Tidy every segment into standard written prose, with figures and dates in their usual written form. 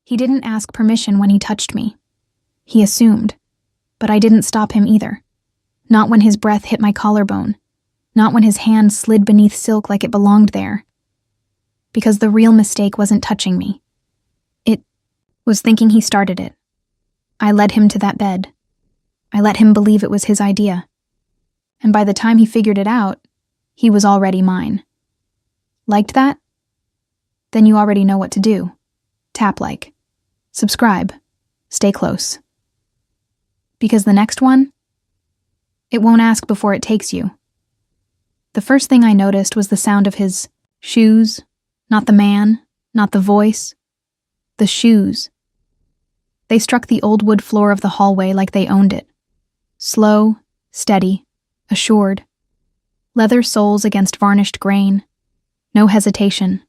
He didn't ask permission when he touched me. He assumed, but I didn't stop him either. Not when his breath hit my collarbone. Not when his hand slid beneath silk like it belonged there. Because the real mistake wasn't touching me. It was thinking he started it. I led him to that bed. I let him believe it was his idea. And by the time he figured it out, he was already mine. Liked that? Then you already know what to do. Tap like. Subscribe. Stay close. Because the next one, it won't ask before it takes you. The first thing I noticed was the sound of his shoes, not the man, not the voice, the shoes. They struck the old wood floor of the hallway like they owned it. Slow, steady, assured. Leather soles against varnished grain. No hesitation.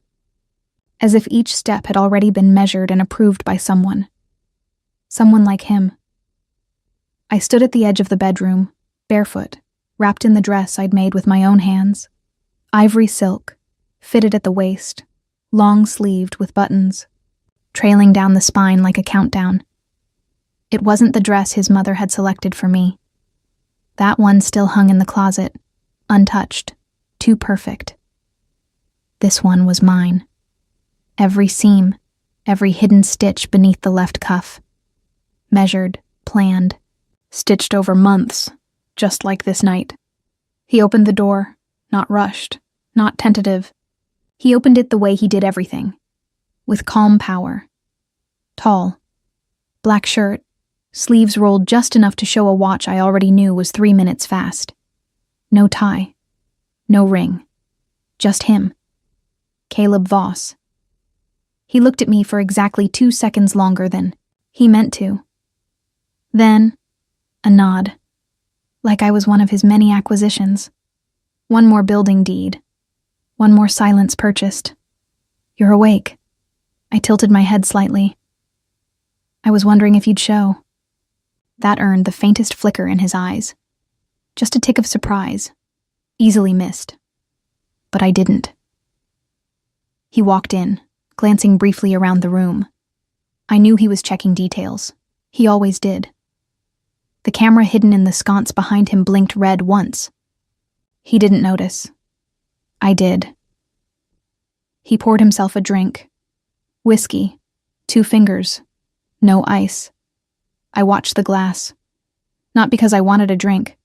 As if each step had already been measured and approved by someone. Someone like him. I stood at the edge of the bedroom, barefoot, wrapped in the dress I'd made with my own hands. Ivory silk, fitted at the waist, long-sleeved with buttons, trailing down the spine like a countdown. It wasn't the dress his mother had selected for me. That one still hung in the closet, untouched, too perfect. This one was mine. Every seam, every hidden stitch beneath the left cuff. Measured, planned, stitched over months, just like this night. He opened the door, not rushed, not tentative. He opened it the way he did everything, with calm power. Tall, black shirt, sleeves rolled just enough to show a watch I already knew was 3 minutes fast. No tie, no ring, just him. Caleb Voss. He looked at me for exactly 2 seconds longer than he meant to. Then, a nod, like I was one of his many acquisitions. One more building deed. One more silence purchased. You're awake. I tilted my head slightly. I was wondering if you'd show. That earned the faintest flicker in his eyes. Just a tick of surprise. Easily missed. But I didn't. He walked in, glancing briefly around the room. I knew he was checking details. He always did. The camera hidden in the sconce behind him blinked red once. He didn't notice. I did. He poured himself a drink. Whiskey. 2 fingers. No ice. I watched the glass. Not because I wanted a drink,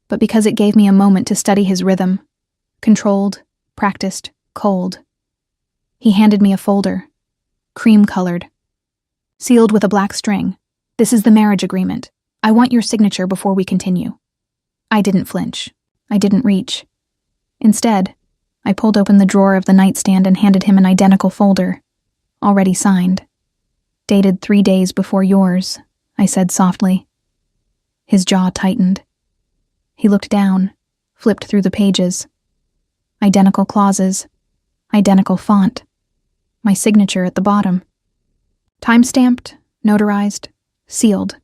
but because it gave me a moment to study his rhythm. Controlled, practiced, cold. He handed me a folder. Cream-colored. Sealed with a black string. This is the marriage agreement. I want your signature before we continue. I didn't flinch. I didn't reach. Instead, I pulled open the drawer of the nightstand and handed him an identical folder. Already signed. Dated 3 days before yours, I said softly. His jaw tightened. He looked down, flipped through the pages. Identical clauses. Identical font. My signature at the bottom. Time-stamped, notarized, sealed.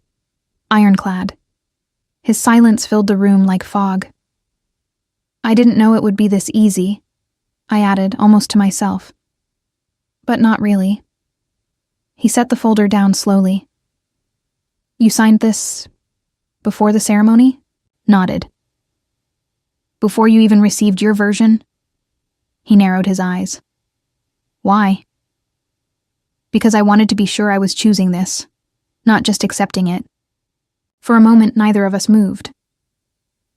Ironclad. His silence filled the room like fog. I didn't know it would be this easy, I added, almost to myself. But not really. He set the folder down slowly. You signed this before the ceremony? Nodded. Before you even received your version? He narrowed his eyes. Why? Because I wanted to be sure I was choosing this, not just accepting it. For a moment, neither of us moved.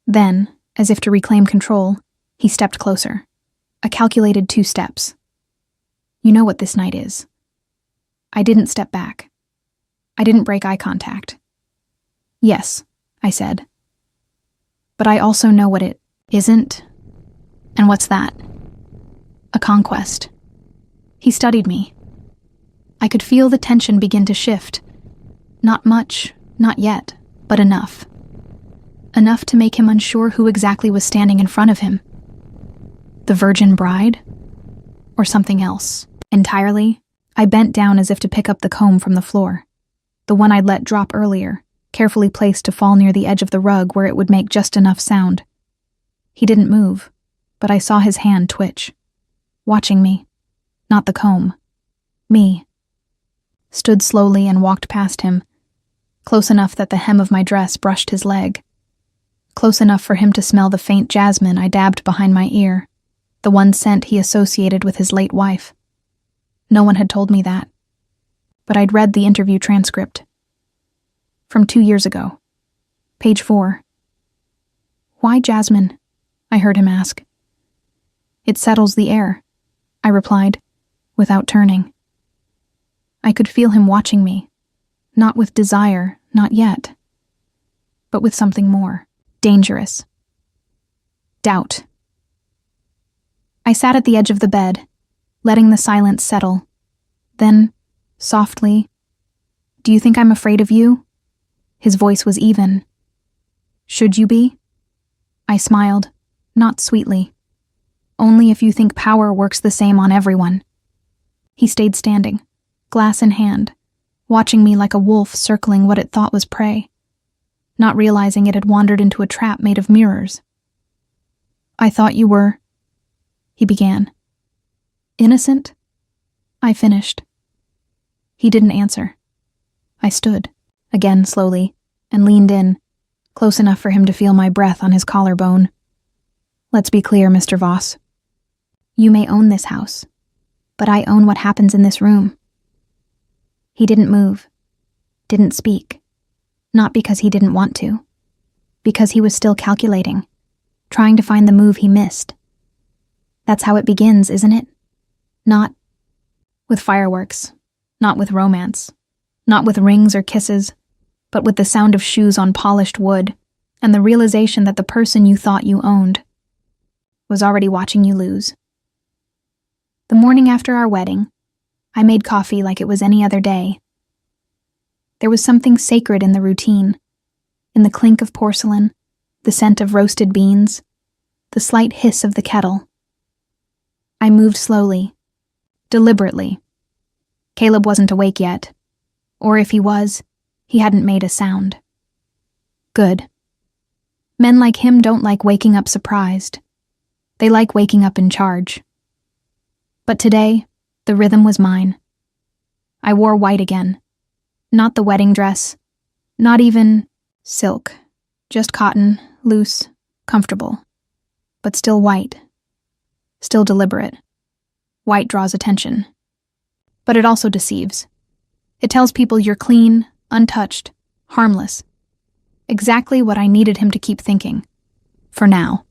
Then, as if to reclaim control, he stepped closer. A calculated 2 steps. You know what this night is. I didn't step back. I didn't break eye contact. Yes, I said. But I also know what it isn't. And what's that? A conquest. He studied me. I could feel the tension begin to shift. Not much, not yet, but enough. Enough to make him unsure who exactly was standing in front of him. The virgin bride? Or something else? Entirely, I bent down as if to pick up the comb from the floor. The one I'd let drop earlier, carefully placed to fall near the edge of the rug where it would make just enough sound. He didn't move, but I saw his hand twitch. Watching me. Not the comb. Me. stood slowly and walked past him, close enough that the hem of my dress brushed his leg, close enough for him to smell the faint jasmine I dabbed behind my ear, the one scent he associated with his late wife. No one had told me that, but I'd read the interview transcript. From 2 years ago. Page 4. "Why jasmine?" I heard him ask. "It settles the air," I replied, without turning. I could feel him watching me, not with desire, not yet, but with something more, dangerous. Doubt. I sat at the edge of the bed, letting the silence settle. Then, softly, "Do you think I'm afraid of you?" His voice was even. "Should you be?" I smiled, not sweetly. "Only if you think power works the same on everyone." He stayed standing, glass in hand, watching me like a wolf circling what it thought was prey, not realizing it had wandered into a trap made of mirrors. "I thought you were," he began. "Innocent?" I finished. He didn't answer. I stood, again slowly, and leaned in, close enough for him to feel my breath on his collarbone. "Let's be clear, Mr. Voss. You may own this house, but I own what happens in this room." He didn't move, didn't speak, not because he didn't want to, because he was still calculating, trying to find the move he missed. That's how it begins, isn't it? Not with fireworks, not with romance, not with rings or kisses, but with the sound of shoes on polished wood and the realization that the person you thought you owned was already watching you lose. The morning after our wedding, I made coffee like it was any other day. There was something sacred in the routine, in the clink of porcelain, the scent of roasted beans, the slight hiss of the kettle. I moved slowly, deliberately. Caleb wasn't awake yet, or if he was, he hadn't made a sound. Good. Men like him don't like waking up surprised. They like waking up in charge. But today, the rhythm was mine. I wore white again. Not the wedding dress, not even silk, just cotton, loose, comfortable, but still white, still deliberate. White draws attention, but it also deceives. It tells people you're clean, untouched, harmless. Exactly what I needed him to keep thinking. For now.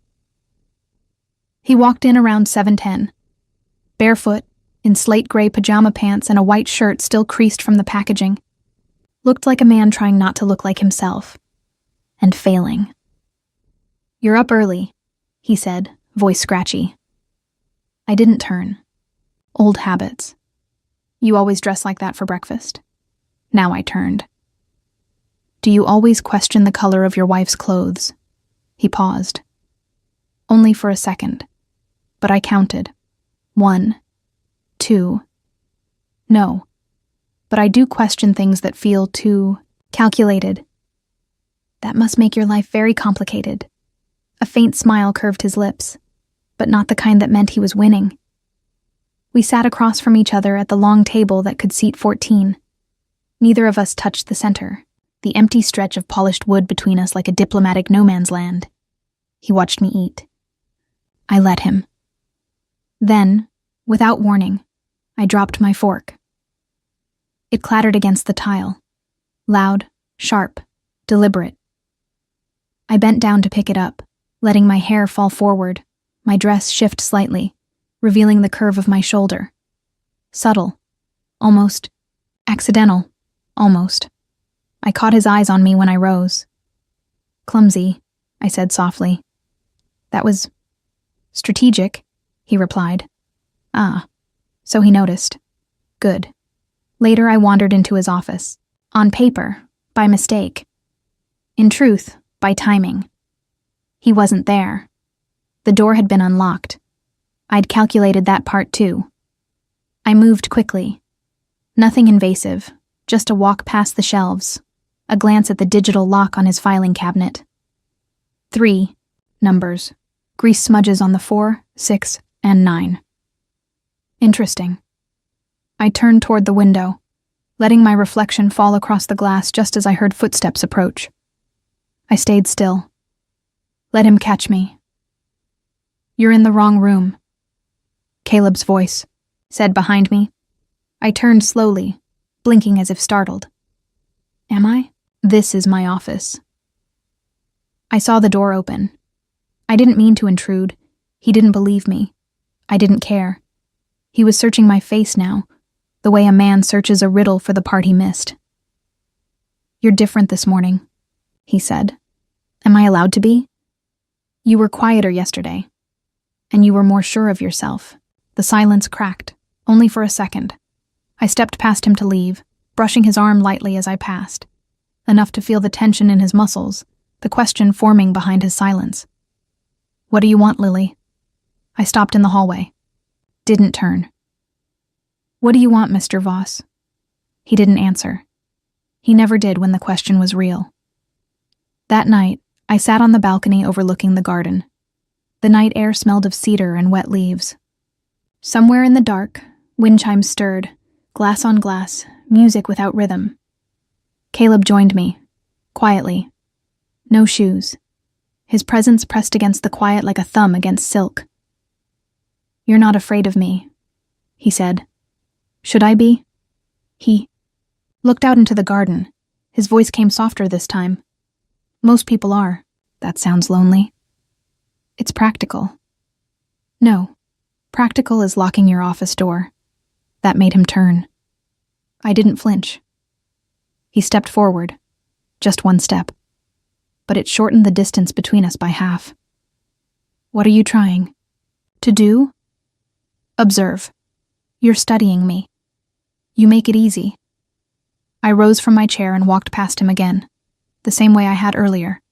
He walked in around 7:10, barefoot, in slate gray pajama pants and a white shirt still creased from the packaging. Looked like a man trying not to look like himself. And failing. "You're up early," he said, voice scratchy. I didn't turn. Old habits. "You always dress like that for breakfast?" Now I turned. "Do you always question the color of your wife's clothes?" He paused. Only for a second, but I counted. 1, 2. No, but I do question things that feel too calculated. "That must make your life very complicated." A faint smile curved his lips, but not the kind that meant he was winning. We sat across from each other at the long table that could seat 14. Neither of us touched the center, the empty stretch of polished wood between us like a diplomatic no-man's land. He watched me eat. I let him. Then, without warning, I dropped my fork. It clattered against the tile. Loud, sharp, deliberate. I bent down to pick it up, letting my hair fall forward, my dress shift slightly, revealing the curve of my shoulder. Subtle. Almost. Accidental. Almost. I caught his eyes on me when I rose. "Clumsy," I said softly. "That was strategic," he replied. "Ah, so he noticed. Good." Later I wandered into his office. On paper, by mistake. In truth, by timing. He wasn't there. The door had been unlocked. I'd calculated that part too. I moved quickly. Nothing invasive, just a walk past the shelves, a glance at the digital lock on his filing cabinet. 3 numbers, grease smudges on the 4, 6, and 9. Interesting. I turned toward the window, letting my reflection fall across the glass just as I heard footsteps approach. I stayed still. Let him catch me. "You're in the wrong room," Caleb's voice said behind me. I turned slowly, blinking as if startled. "Am I? This is my office." I saw the door open. I didn't mean to intrude. He didn't believe me. I didn't care. He was searching my face now, the way a man searches a riddle for the part he missed. "You're different this morning," he said. "Am I allowed to be? You were quieter yesterday, and you were more sure of yourself." The silence cracked, only for a second. I stepped past him to leave, brushing his arm lightly as I passed, enough to feel the tension in his muscles, the question forming behind his silence. "What do you want, Lily?" I stopped in the hallway. Didn't turn. "What do you want, Mr. Voss?" He didn't answer. He never did when the question was real. That night, I sat on the balcony overlooking the garden. The night air smelled of cedar and wet leaves. Somewhere in the dark, wind chimes stirred, glass on glass, music without rhythm. Caleb joined me, quietly. No shoes. His presence pressed against the quiet like a thumb against silk. "You're not afraid of me," he said. "Should I be?" He looked out into the garden. His voice came softer this time. "Most people are. That sounds lonely." "It's practical." "No. Practical is locking your office door." That made him turn. I didn't flinch. He stepped forward. Just one step. But it shortened the distance between us by half. "What are you trying to do?" "Observe. You're studying me. You make it easy." I rose from my chair and walked past him again, the same way I had earlier.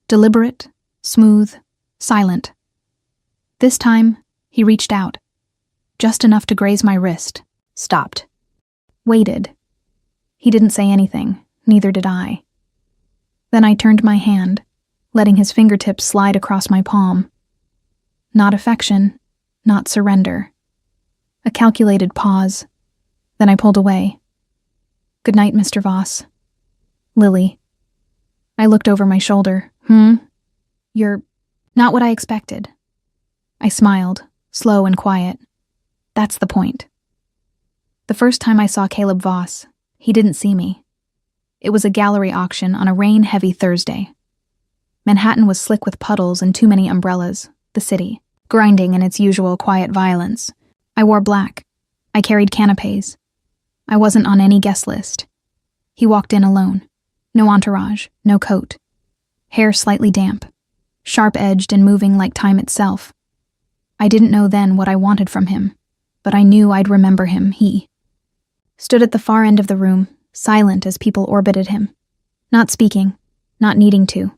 Deliberate, smooth, silent. This time, he reached out, just enough to graze my wrist, stopped, waited. He didn't say anything, neither did I. Then I turned my hand, letting his fingertips slide across my palm. Not affection, not surrender. A calculated pause. Then I pulled away. "Good night, Mr. Voss." "Lily." I looked over my shoulder. You're not what I expected." I smiled, slow and quiet. That's the point. The first time I saw Caleb Voss, he didn't see me. It was a gallery auction on a rain-heavy Thursday. Manhattan was slick with puddles and too many umbrellas, the city, grinding in its usual quiet violence. I wore black. I carried canapes. I wasn't on any guest list. He walked in alone. No entourage, no coat. Hair slightly damp, sharp-edged and moving like time itself. I didn't know then what I wanted from him, but I knew I'd remember him. He stood at the far end of the room, silent as people orbited him, not speaking, not needing to.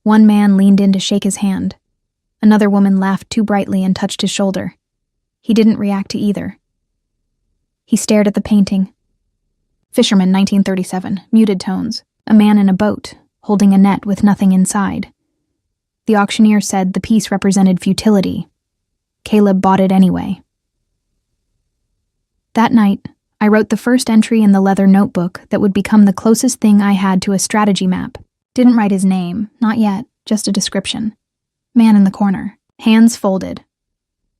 One man leaned in to shake his hand. Another woman laughed too brightly and touched his shoulder. He didn't react to either. He stared at the painting. Fisherman, 1937, muted tones, a man in a boat, holding a net with nothing inside. The auctioneer said the piece represented futility. Caleb bought it anyway. That night, I wrote the first entry in the leather notebook that would become the closest thing I had to a strategy map. Didn't write his name, not yet, just a description. Man in the corner, hands folded.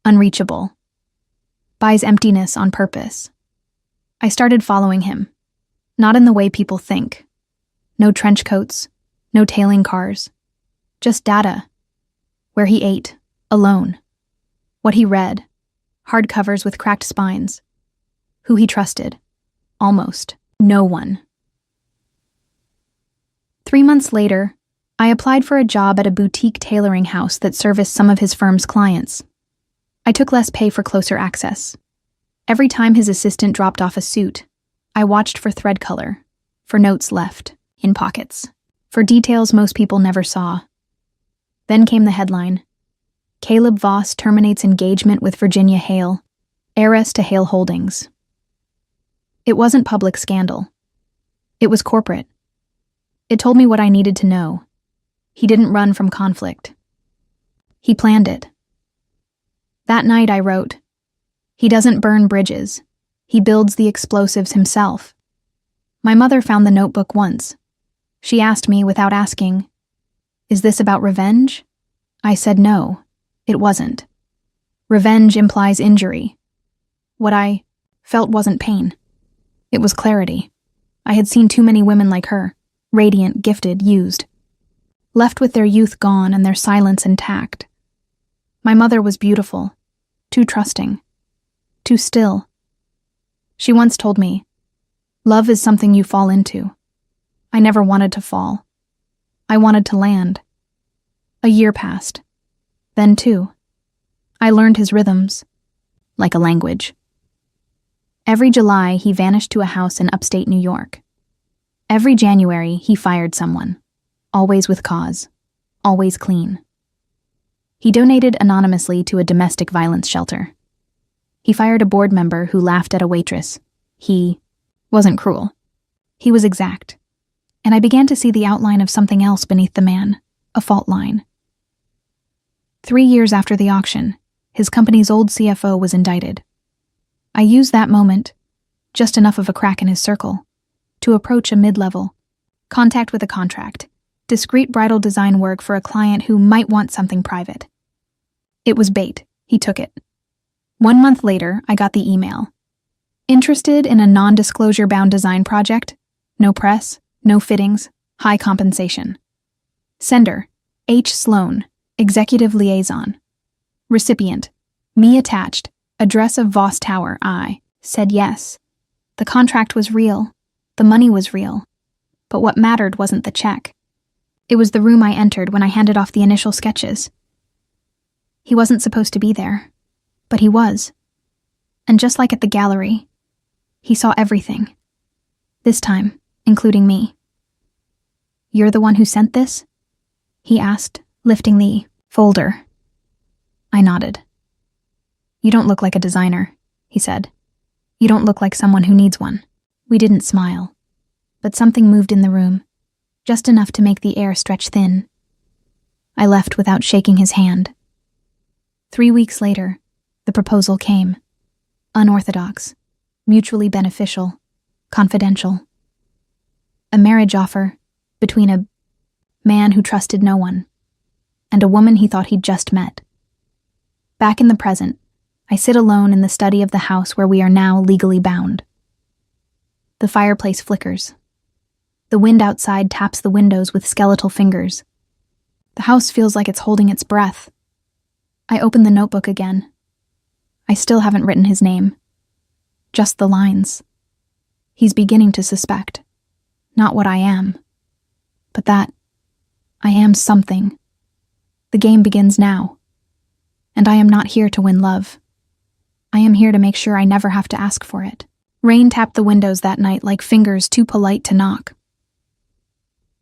Unreachable. Buys emptiness on purpose. I started following him. Not in the way people think. No trench coats, no tailing cars. Just data. Where he ate, alone. What he read, hardcovers with cracked spines. Who he trusted. Almost no one. 3 months later, I applied for a job at a boutique tailoring house that serviced some of his firm's clients. I took less pay for closer access. Every time his assistant dropped off a suit, I watched for thread color, for notes left, in pockets, for details most people never saw. Then came the headline. Caleb Voss terminates engagement with Virginia Hale, heiress to Hale Holdings. It wasn't public scandal. It was corporate. It told me what I needed to know. He didn't run from conflict. He planned it. That night I wrote, "He doesn't burn bridges. He builds the explosives himself. My mother found the notebook once. She asked me without asking, "Is this about revenge?" I said no, it wasn't. Revenge implies injury. What I felt wasn't pain. It was clarity. I had seen too many women like her, radiant, gifted, used. Left with their youth gone and their silence intact. My mother was beautiful, too trusting, too still. She once told me, "Love is something you fall into." I never wanted to fall. I wanted to land. A year passed. Then 2. I learned his rhythms, like a language. Every July, he vanished to a house in upstate New York. Every January, he fired someone, always with cause, always clean. He donated anonymously to a domestic violence shelter. He fired a board member who laughed at a waitress. He wasn't cruel. He was exact. And I began to see the outline of something else beneath the man, a fault line. 3 years after the auction, his company's old CFO was indicted. I used that moment, just enough of a crack in his circle, to approach a mid-level, contact with a contract, discreet bridal design work for a client who might want something private. It was bait. He took it. 1 month later, I got the email. Interested in a non-disclosure-bound design project? No press, no fittings, high compensation. Sender, H. Sloan, Executive Liaison. Recipient, me attached, address of Voss Tower. I said yes. The contract was real. The money was real. But what mattered wasn't the check. It was the room I entered when I handed off the initial sketches. He wasn't supposed to be there, but he was. And just like at the gallery, he saw everything. This time, including me. "You're the one who sent this?" he asked, lifting the folder. I nodded. "You don't look like a designer," he said. "You don't look like someone who needs one." We didn't smile, but something moved in the room, just enough to make the air stretch thin. I left without shaking his hand. 3 weeks later, the proposal came. Unorthodox, mutually beneficial, confidential. A marriage offer between a man who trusted no one and a woman he thought he'd just met. Back in the present, I sit alone in the study of the house where we are now legally bound. The fireplace flickers. The wind outside taps the windows with skeletal fingers. The house feels like it's holding its breath. I open the notebook again. I still haven't written his name. Just the lines. He's beginning to suspect. Not what I am, but that I am something. The game begins now. And I am not here to win love. I am here to make sure I never have to ask for it. Rain tapped the windows that night like fingers too polite to knock.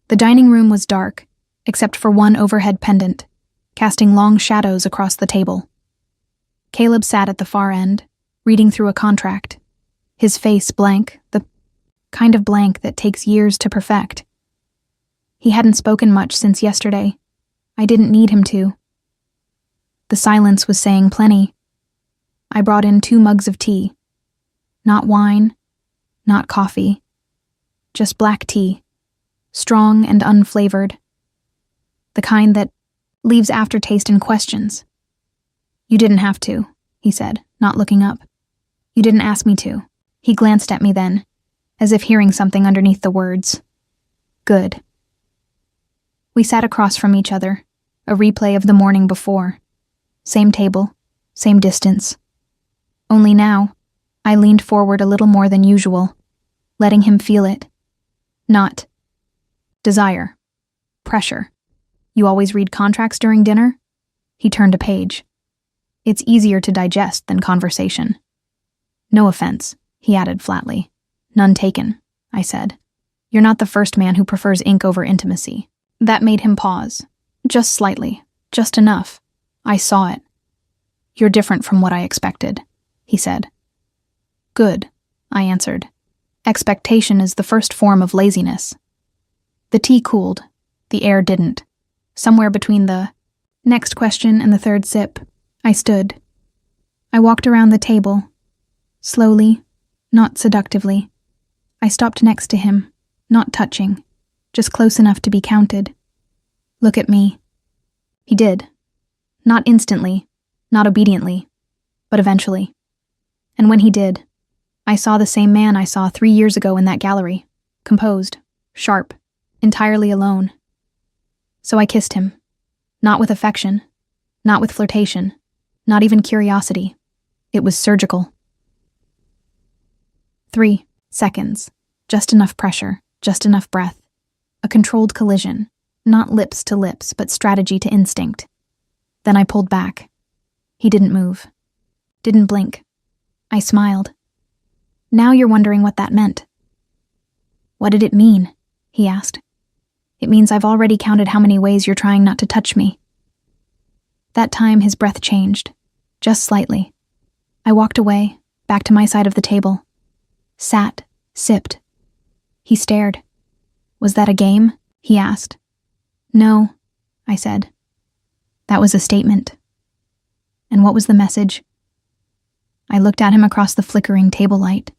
The dining room was dark, except for one overhead pendant, casting long shadows across the table. Caleb sat at the far end, reading through a contract, his face blank, the kind of blank that takes years to perfect. He hadn't spoken much since yesterday. I didn't need him to. The silence was saying plenty. I brought in 2 mugs of tea. Not wine, not coffee, just black tea, strong and unflavored. The kind that leaves aftertaste and questions. "You didn't have to," he said, not looking up. "You didn't ask me to." He glanced at me then, as if hearing something underneath the words. Good. We sat across from each other, a replay of the morning before. Same table, same distance. Only now, I leaned forward a little more than usual, letting him feel it. Not desire. Pressure. "You always read contracts during dinner?" He turned a page. "It's easier to digest than conversation." "No offense," he added flatly. "None taken," I said. "You're not the first man who prefers ink over intimacy." That made him pause. Just slightly. Just enough. I saw it. "You're different from what I expected," he said. "Good," I answered. Expectation is the first form of laziness. The tea cooled. The air didn't. Somewhere between the next question and the third sip, I stood. I walked around the table, slowly, Not seductively. I stopped next to him, not touching, just close enough to be counted. Look at me. He did. Not instantly, not obediently, but eventually. And when he did, I saw the same man I saw 3 years ago in that gallery, composed, sharp, entirely alone. So I kissed him, not with affection, not with flirtation, not even curiosity. It was surgical. 3 seconds, just enough pressure, just enough breath, a controlled collision, not lips to lips, but strategy to instinct. Then I pulled back. He didn't move, didn't blink. I smiled. Now you're wondering what that meant. What did it mean? He asked. It means I've already counted how many ways you're trying not to touch me. That time his breath changed, just slightly. I walked away, back to my side of the table. Sat, sipped. He stared. Was that a game? He asked. No, I said. That was a statement. And what was the message? I looked at him across the flickering table light.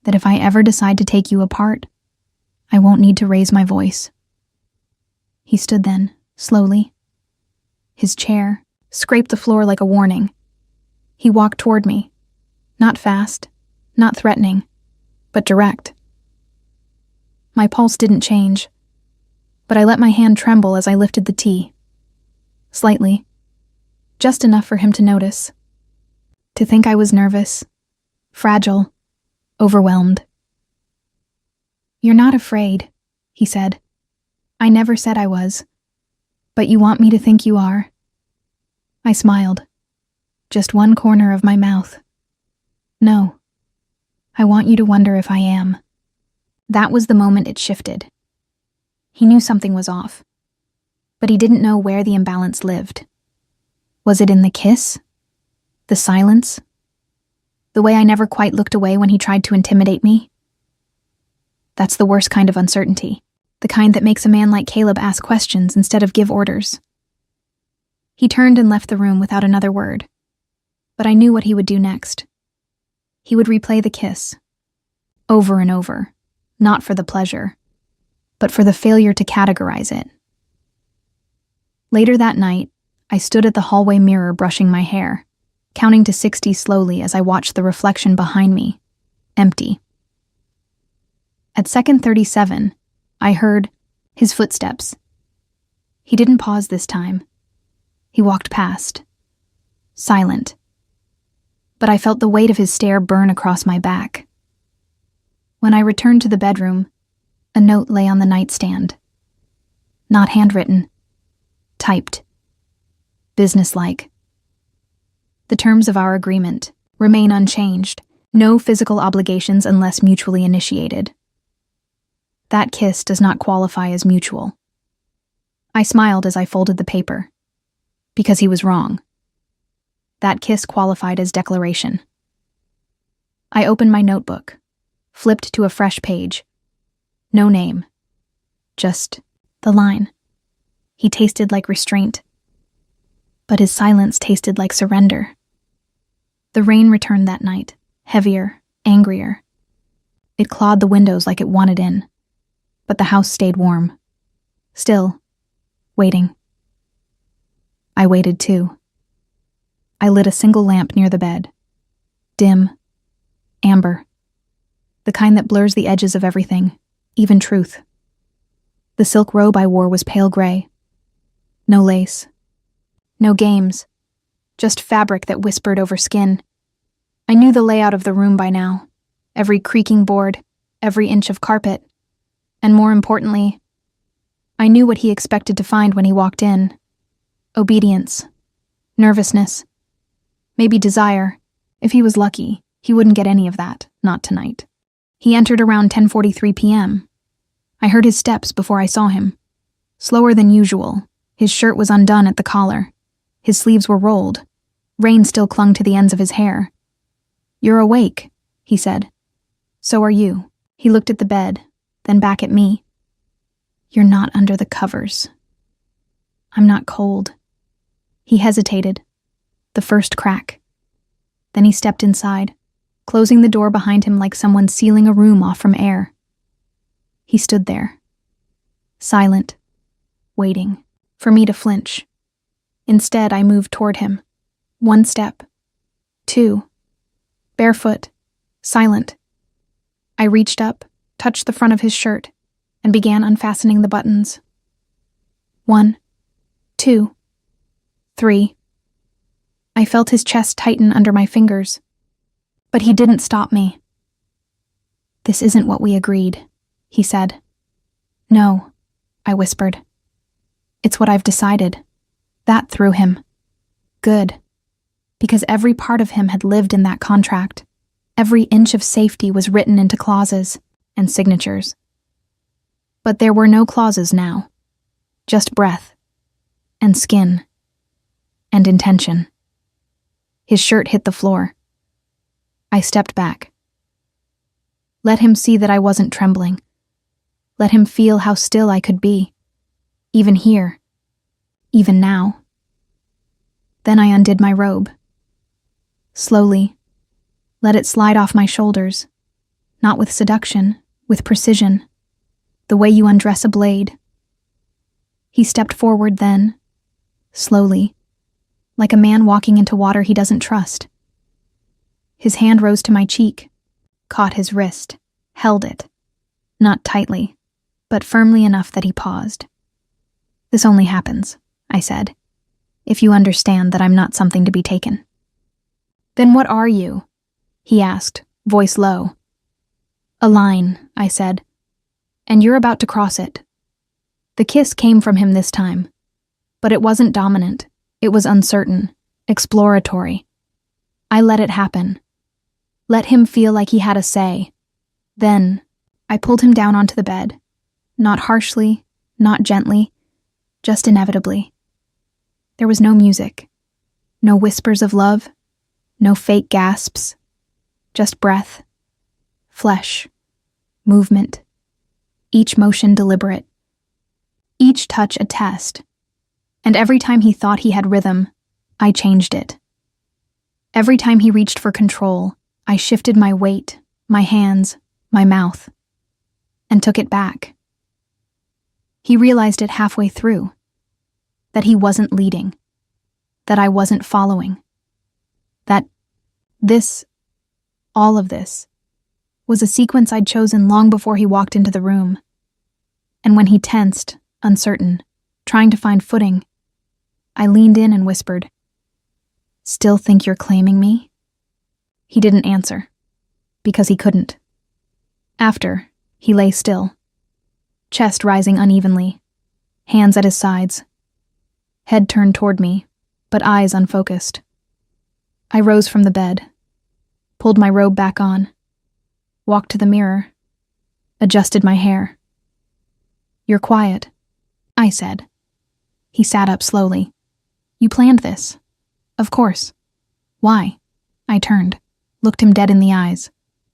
That if I ever decide to take you apart, I won't need to raise my voice. He stood then, slowly. His chair scraped the floor like a warning. He walked toward me. Not fast, not threatening, but direct. My pulse didn't change, but I let my hand tremble as I lifted the tea. Slightly. Just enough for him to notice. To think I was nervous, fragile, overwhelmed. You're not afraid, he said. I never said I was. But you want me to think you are? I smiled. Just one corner of my mouth. No. I want you to wonder if I am. That was the moment it shifted. He knew something was off, but he didn't know where the imbalance lived. Was it in the kiss? The silence? The way I never quite looked away when he tried to intimidate me? That's the worst kind of uncertainty, the kind that makes a man like Caleb ask questions instead of give orders. He turned and left the room without another word, but I knew what he would do next. He would replay the kiss, over and over, not for the pleasure, but for the failure to categorize it. Later that night, I stood at the hallway mirror brushing my hair, counting to 60 slowly as I watched the reflection behind me, empty. At second 37, I heard his footsteps. He didn't pause this time. He walked past, silent. But I felt the weight of his stare burn across my back. When I returned to the bedroom, a note lay on the nightstand. Not handwritten, typed, businesslike. The terms of our agreement remain unchanged, no physical obligations unless mutually initiated. That kiss does not qualify as mutual. I smiled as I folded the paper, because he was wrong. That kiss qualified as declaration. I opened my notebook, flipped to a fresh page. No name, just the line. He tasted like restraint, but his silence tasted like surrender. The rain returned that night, heavier, angrier. It clawed the windows like it wanted in, but the house stayed warm. Still, waiting. I waited too. I lit a single lamp near the bed. Dim, amber. The kind that blurs the edges of everything, even truth. The silk robe I wore was pale gray. No lace. No games. Just fabric that whispered over skin. I knew the layout of the room by now. Every creaking board, every inch of carpet. And more importantly, I knew what he expected to find when he walked in. Obedience. Nervousness. Maybe desire. If he was lucky, he wouldn't get any of that, not tonight. He entered around 10:43 p.m. I heard his steps before I saw him. Slower than usual. His shirt was undone at the collar. His sleeves were rolled. Rain still clung to the ends of his hair. "You're awake," he said. "So are you." He looked at the bed, then back at me. "You're not under the covers." "I'm not cold." He hesitated. The first crack. Then he stepped inside, closing the door behind him like someone sealing a room off from air. He stood there, silent, waiting for me to flinch. Instead, I moved toward him. 1 step, 2, barefoot, silent. I reached up, touched the front of his shirt, and began unfastening the buttons. 1, 2, 3. I felt his chest tighten under my fingers, but he didn't stop me. "This isn't what we agreed," he said. "No," I whispered. "It's what I've decided." That threw him. Good. Because every part of him had lived in that contract. Every inch of safety was written into clauses and signatures. But there were no clauses now. Just breath, and skin, and intention. His shirt hit the floor. I stepped back. Let him see that I wasn't trembling. Let him feel how still I could be. Even here. Even now. Then I undid my robe. Slowly. Let it slide off my shoulders. Not with seduction, with precision. The way you undress a blade. He stepped forward then, slowly, like a man walking into water he doesn't trust. His hand rose to my cheek, caught his wrist, held it, not tightly, but firmly enough that he paused. "This only happens," I said, "if you understand that I'm not something to be taken." "Then what are you?" he asked, voice low. "A line," I said, "and you're about to cross it." The kiss came from him this time, but it wasn't dominant. It was uncertain, exploratory. I let it happen. Let him feel like he had a say. Then, I pulled him down onto the bed. Not harshly, not gently, just inevitably. There was no music, no whispers of love, no fake gasps, just breath, flesh, movement, each motion deliberate, each touch a test. And every time he thought he had rhythm, I changed it. Every time he reached for control, I shifted my weight, my hands, my mouth, and took it back. He realized it halfway through, that he wasn't leading, that I wasn't following, that all of this, was a sequence I'd chosen long before he walked into the room. And when he tensed, uncertain, trying to find footing, I leaned in and whispered, "Still think you're claiming me?" He didn't answer, because he couldn't. After, he lay still, chest rising unevenly, hands at his sides, head turned toward me, but eyes unfocused. I rose from the bed, pulled my robe back on, walked to the mirror, adjusted my hair. "You're quiet," I said. He sat up slowly. "You planned this?" "Of course." "Why?" I turned, looked him dead in the eyes.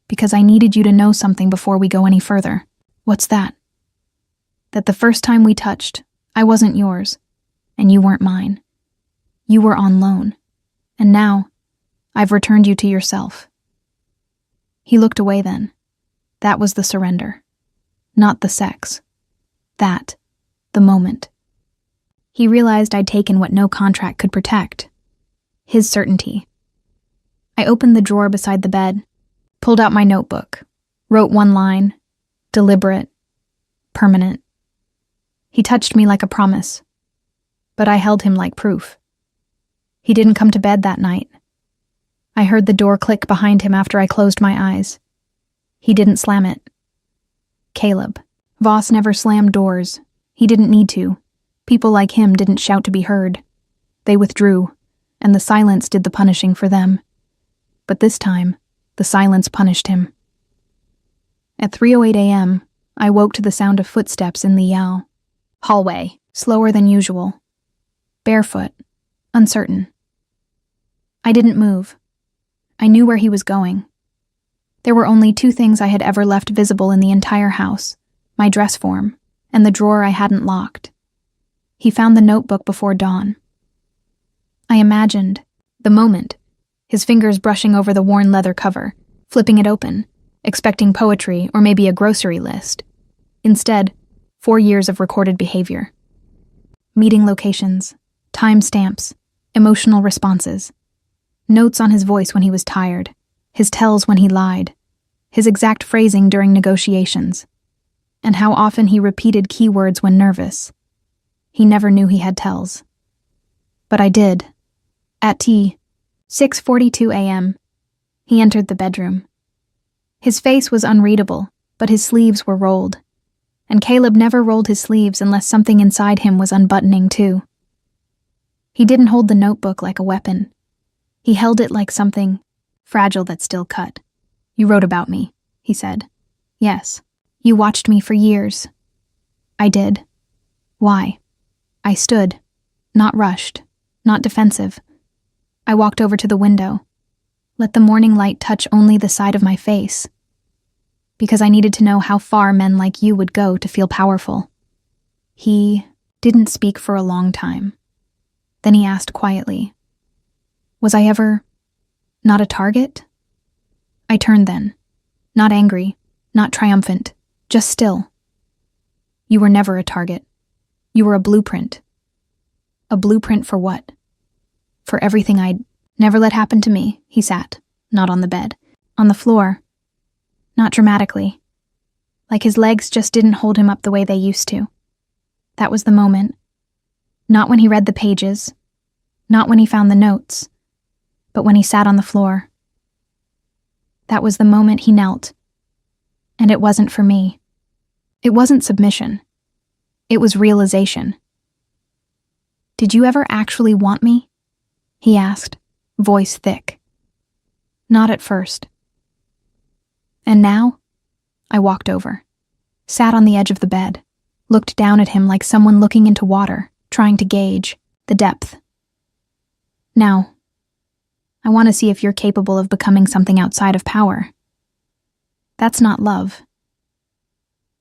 "Because I needed you to know something before we go any further." "What's that?" "That the first time we touched, I wasn't yours, and you weren't mine. You were on loan, and now, I've returned you to yourself." He looked away then. That was the surrender. Not the sex. That, the moment. He realized I'd taken what no contract could protect. His certainty. I opened the drawer beside the bed, pulled out my notebook, wrote one line, deliberate, permanent. He touched me like a promise, but I held him like proof. He didn't come to bed that night. I heard the door click behind him after I closed my eyes. He didn't slam it. Caleb. Voss never slammed doors. He didn't need to. People like him didn't shout to be heard. They withdrew, and the silence did the punishing for them. But this time, the silence punished him. At 3:08 a.m., I woke to the sound of footsteps in the hallway, slower than usual. Barefoot, uncertain. I didn't move. I knew where he was going. There were only 2 things I had ever left visible in the entire house, my dress form, and the drawer I hadn't locked. He found the notebook before dawn. I imagined, the moment, his fingers brushing over the worn leather cover, flipping it open, expecting poetry or maybe a grocery list. Instead, 4 years of recorded behavior. Meeting locations, timestamps, emotional responses. Notes on his voice when he was tired, his tells when he lied, his exact phrasing during negotiations, and how often he repeated keywords when nervous. He never knew he had tells. But I did. At 6:42 a.m., he entered the bedroom. His face was unreadable, but his sleeves were rolled. And Caleb never rolled his sleeves unless something inside him was unbuttoning too. He didn't hold the notebook like a weapon. He held it like something fragile that still cut. "You wrote about me," he said. "Yes. You watched me for years." "I did." "Why?" I stood, not rushed, not defensive. I walked over to the window, let the morning light touch only the side of my face, because I needed to know how far men like you would go to feel powerful. He didn't speak for a long time. Then he asked quietly, "Was I ever not a target?" I turned then, not angry, not triumphant, just still. "You were never a target. You were a blueprint." "A blueprint for what?" "For everything I'd never let happen to me." He sat, not on the bed, on the floor, not dramatically, like his legs just didn't hold him up the way they used to. That was the moment. Not when he read the pages, not when he found the notes, but when he sat on the floor. That was the moment he knelt. And it wasn't for me. It wasn't submission. It was realization. "Did you ever actually want me?" he asked, voice thick. "Not at first." "And now?" I walked over, sat on the edge of the bed, looked down at him like someone looking into water, trying to gauge the depth. "Now, I want to see if you're capable of becoming something outside of power." "That's not love."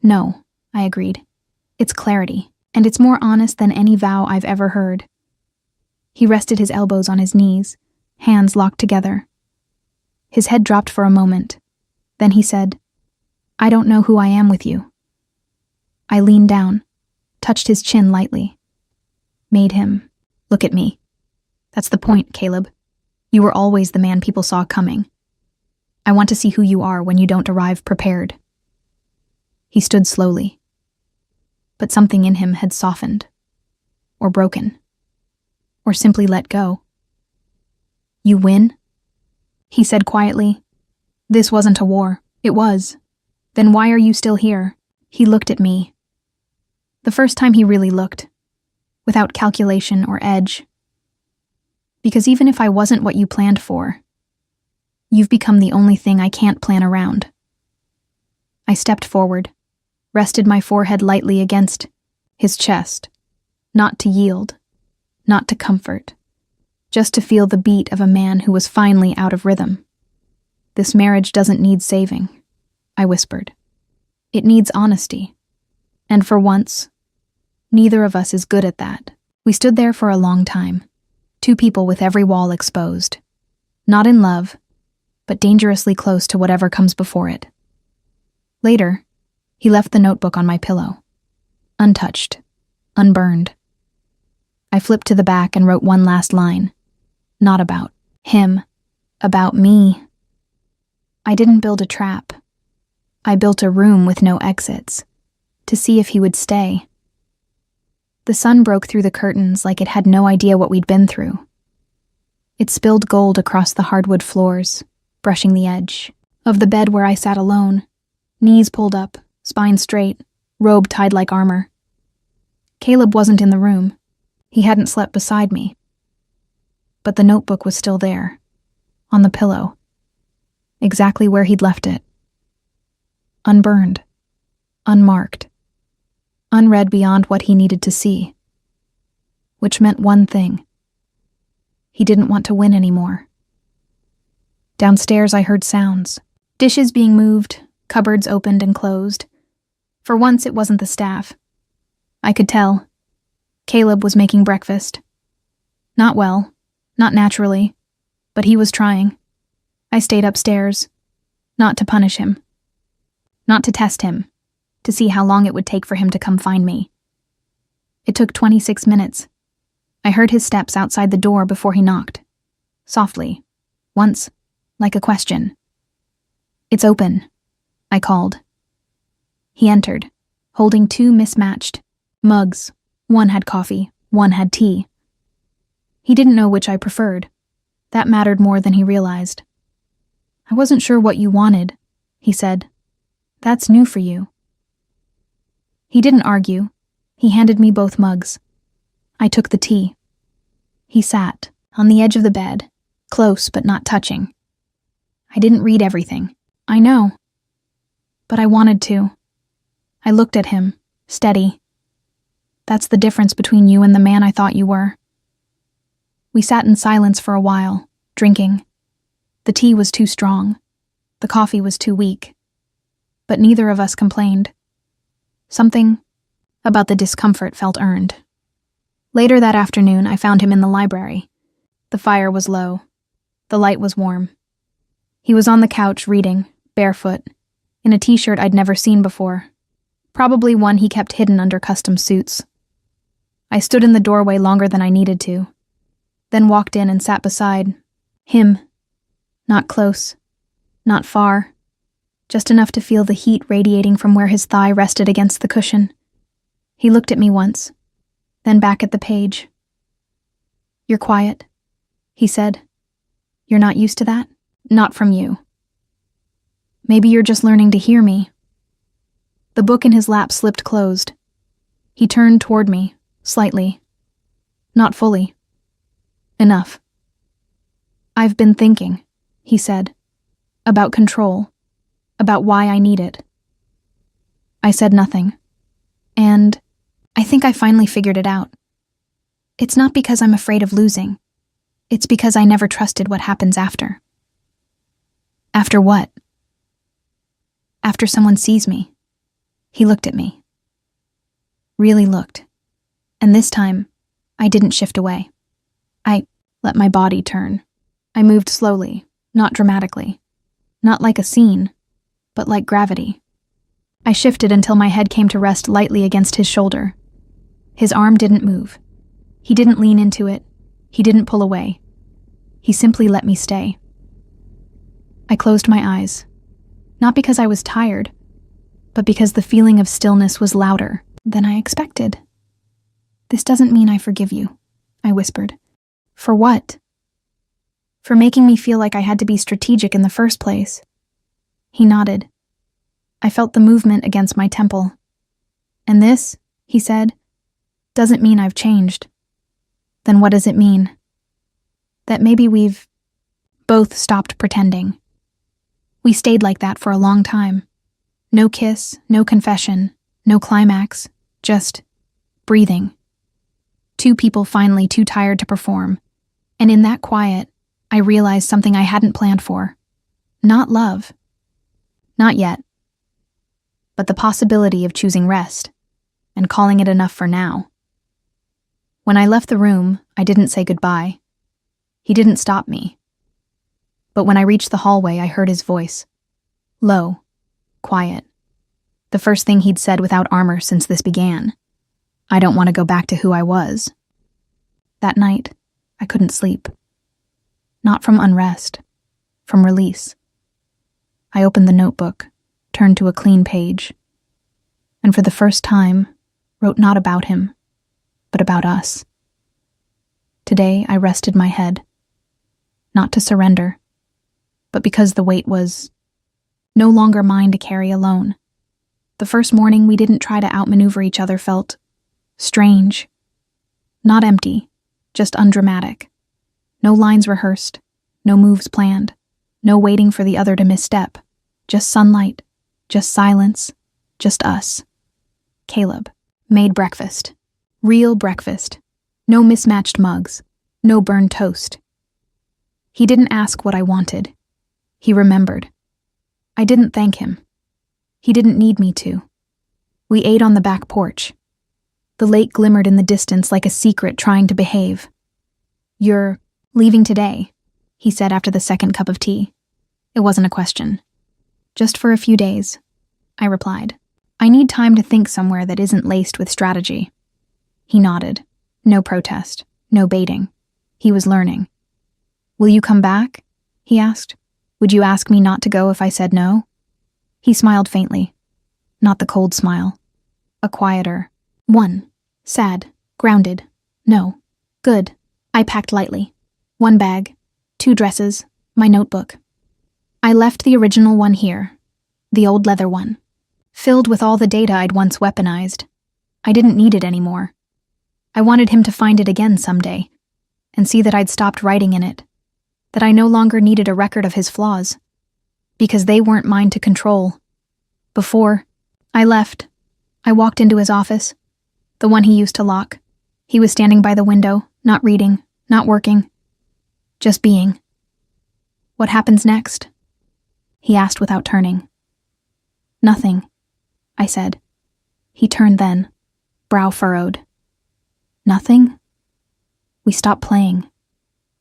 "No," I agreed. "It's clarity, and it's more honest than any vow I've ever heard." He rested his elbows on his knees, hands locked together. His head dropped for a moment. Then he said, "I don't know who I am with you." I leaned down, touched his chin lightly. Made him look at me. "That's the point, Caleb. You were always the man people saw coming. I want to see who you are when you don't arrive prepared." He stood slowly. But something in him had softened, or broken, or simply let go. "You win?" he said quietly. "This wasn't a war." "It was." "Then why are you still here?" He looked at me. The first time he really looked, without calculation or edge. "Because even if I wasn't what you planned for, you've become the only thing I can't plan around." I stepped forward, rested my forehead lightly against his chest, not to yield, not to comfort, just to feel the beat of a man who was finally out of rhythm. "This marriage doesn't need saving," I whispered. "It needs honesty. And for once, neither of us is good at that." We stood there for a long time, two people with every wall exposed. Not in love, but dangerously close to whatever comes before it. Later, he left the notebook on my pillow, untouched, unburned. I flipped to the back and wrote one last line. Not about him, about me. I didn't build a trap. I built a room with no exits, to see if he would stay. The sun broke through the curtains like it had no idea what we'd been through. It spilled gold across the hardwood floors, brushing the edge of the bed where I sat alone, knees pulled up, spine straight, robe tied like armor. Caleb wasn't in the room. He hadn't slept beside me. But the notebook was still there, on the pillow, exactly where he'd left it. Unburned, unmarked, unread beyond what he needed to see. Which meant one thing. He didn't want to win anymore. Downstairs I heard sounds. Dishes being moved, cupboards opened and closed. For once it wasn't the staff. I could tell. Caleb was making breakfast. Not well, not naturally, but he was trying. I stayed upstairs, Not to punish him. Not to test him. To see how long it would take for him to come find me. It took 26 minutes. I heard his steps outside the door before he knocked. Softly. Once. Like a question. "It's open," I called. He entered, holding 2 mismatched mugs. One had coffee, one had tea. He didn't know which I preferred. That mattered more than he realized. "I wasn't sure what you wanted," he said. "That's new for you." He didn't argue. He handed me both mugs. I took the tea. He sat, on the edge of the bed, close but not touching. I didn't read everything, I know. But I wanted to. I looked at him, steady. That's the difference between you and the man I thought you were. We sat in silence for a while, drinking. The tea was too strong. The coffee was too weak. But neither of us complained. Something about the discomfort felt earned. Later that afternoon, I found him in the library. The fire was low. The light was warm. He was on the couch reading, barefoot, in a t-shirt I'd never seen before, probably one he kept hidden under custom suits. I stood in the doorway longer than I needed to, then walked in and sat beside him. Not close, not far, just enough to feel the heat radiating from where his thigh rested against the cushion. He looked at me once, then back at the page. "You're quiet," he said. "You're not used to that? Not from you. Maybe you're just learning to hear me." The book in his lap slipped closed. He turned toward me, slightly. Not fully. Enough. "I've been thinking," he said, "about control, about why I need it." I said nothing. And I think I finally figured it out. It's not because I'm afraid of losing. It's because I never trusted what happens after. After what? After someone sees me. He looked at me. Really looked. And this time, I didn't shift away. I let my body turn. I moved slowly, not dramatically. Not like a scene, but like gravity. I shifted until my head came to rest lightly against his shoulder. His arm didn't move. He didn't lean into it. He didn't pull away. He simply let me stay. I closed my eyes. Not because I was tired, but because the feeling of stillness was louder than I expected. "This doesn't mean I forgive you," I whispered. "For what?" "For making me feel like I had to be strategic in the first place." He nodded. I felt the movement against my temple. "And this," he said, "doesn't mean I've changed." "Then what does it mean?" "That maybe we've both stopped pretending." We stayed like that for a long time. No kiss, no confession, no climax, just breathing. 2 people finally too tired to perform. And in that quiet, I realized something I hadn't planned for. Not love. Not yet. But the possibility of choosing rest and calling it enough for now. When I left the room, I didn't say goodbye. He didn't stop me. But when I reached the hallway, I heard his voice. Low. Quiet. The first thing he'd said without armor since this began. I don't want to go back to who I was. That night, I couldn't sleep. Not from unrest. From release. I opened the notebook, turned to a clean page, and for the first time, wrote not about him, but about us. Today, I rested my head. Not to surrender, but because the weight was no longer mine to carry alone. The first morning we didn't try to outmaneuver each other felt strange. Not empty, just undramatic. No lines rehearsed, no moves planned, no waiting for the other to misstep. Just sunlight, just silence, just us. Caleb made breakfast. Real breakfast. No mismatched mugs, no burned toast. He didn't ask what I wanted. He remembered. I didn't thank him. He didn't need me to. We ate on the back porch. The lake glimmered in the distance like a secret trying to behave. "You're leaving today," he said after the second cup of tea. It wasn't a question. Just for a few days, I replied. I need time to think somewhere that isn't laced with strategy. He nodded. No protest, no baiting. He was learning. Will you come back? He asked. Would you ask me not to go if I said no? He smiled faintly. Not the cold smile. A quieter one. Sad, grounded. No. Good. I packed lightly. 1 bag, 2 dresses, my notebook. I left the original one here, the old leather one, filled with all the data I'd once weaponized. I didn't need it anymore. I wanted him to find it again someday, and see that I'd stopped writing in it, that I no longer needed a record of his flaws, because they weren't mine to control. Before I left, I walked into his office, the one he used to lock. He was standing by the window, not reading, not working, just being. What happens next? He asked without turning. Nothing, I said. He turned then, brow furrowed. Nothing? We stop playing.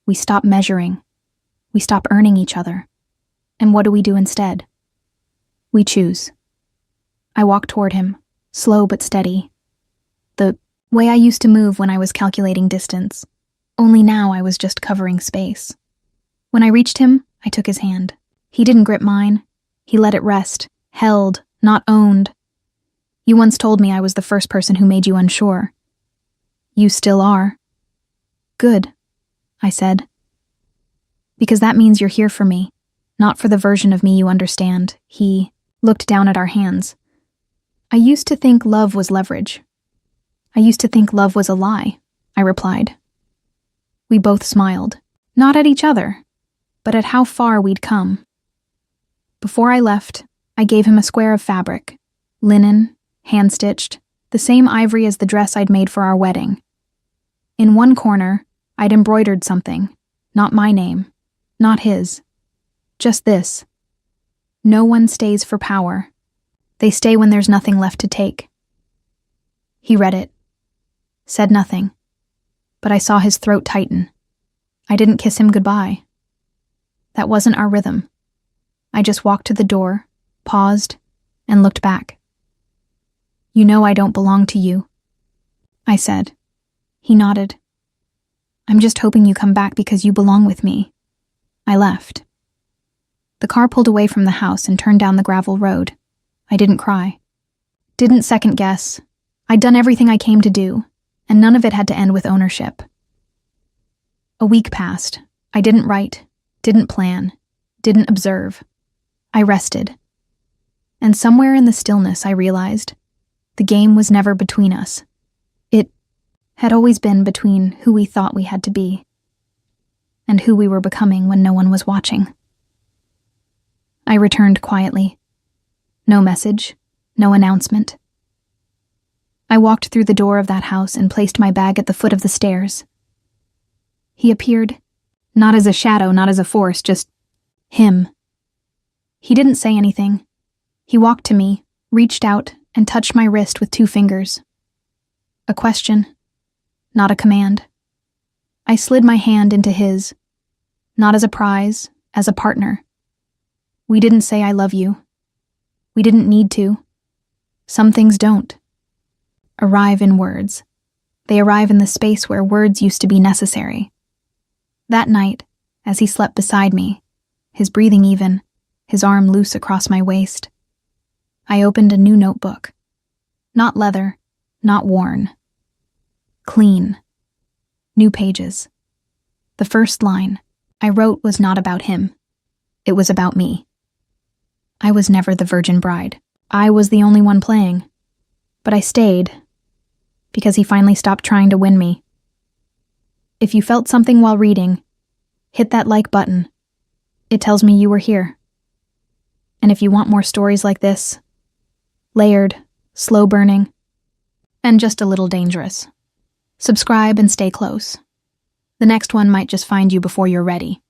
We stop measuring. We stop earning each other. And what do we do instead? We choose. I walked toward him, slow but steady. The way I used to move when I was calculating distance. Only now I was just covering space. When I reached him, I took his hand. He didn't grip mine. He let it rest, held, not owned. You once told me I was the first person who made you unsure. You still are. Good, I said. Because that means you're here for me, not for the version of me you understand. He looked down at our hands. I used to think love was leverage. I used to think love was a lie, I replied. We both smiled, not at each other, but at how far we'd come. Before I left, I gave him a square of fabric, linen, hand-stitched, the same ivory as the dress I'd made for our wedding. In one corner, I'd embroidered something, not my name, not his. Just this. No one stays for power. They stay when there's nothing left to take. He read it, said nothing, but I saw his throat tighten. I didn't kiss him goodbye. That wasn't our rhythm. I just walked to the door, paused, and looked back. You know I don't belong to you, I said. He nodded. I'm just hoping you come back because you belong with me. I left. The car pulled away from the house and turned down the gravel road. I didn't cry. Didn't second guess. I'd done everything I came to do, and none of it had to end with ownership. A week passed. I didn't write, didn't plan, didn't observe. I rested. And somewhere in the stillness I realized the game was never between us. It had always been between who we thought we had to be and who we were becoming when no one was watching. I returned quietly. No message, no announcement. I walked through the door of that house and placed my bag at the foot of the stairs. He appeared, not as a shadow, not as a force, just him. He didn't say anything. He walked to me, reached out, and touched my wrist with 2 fingers. A question, not a command. I slid my hand into his, not as a prize, as a partner. We didn't say I love you. We didn't need to. Some things don't arrive in words. They arrive in the space where words used to be necessary. That night, as he slept beside me, his breathing even, his arm loose across my waist, I opened a new notebook. Not leather, not worn. Clean. New pages. The first line I wrote was not about him. It was about me. I was never the virgin bride. I was the only one playing. But I stayed, because he finally stopped trying to win me. If you felt something while reading, hit that like button. It tells me you were here. And if you want more stories like this, layered, slow burning, and just a little dangerous, subscribe and stay close. The next one might just find you before you're ready.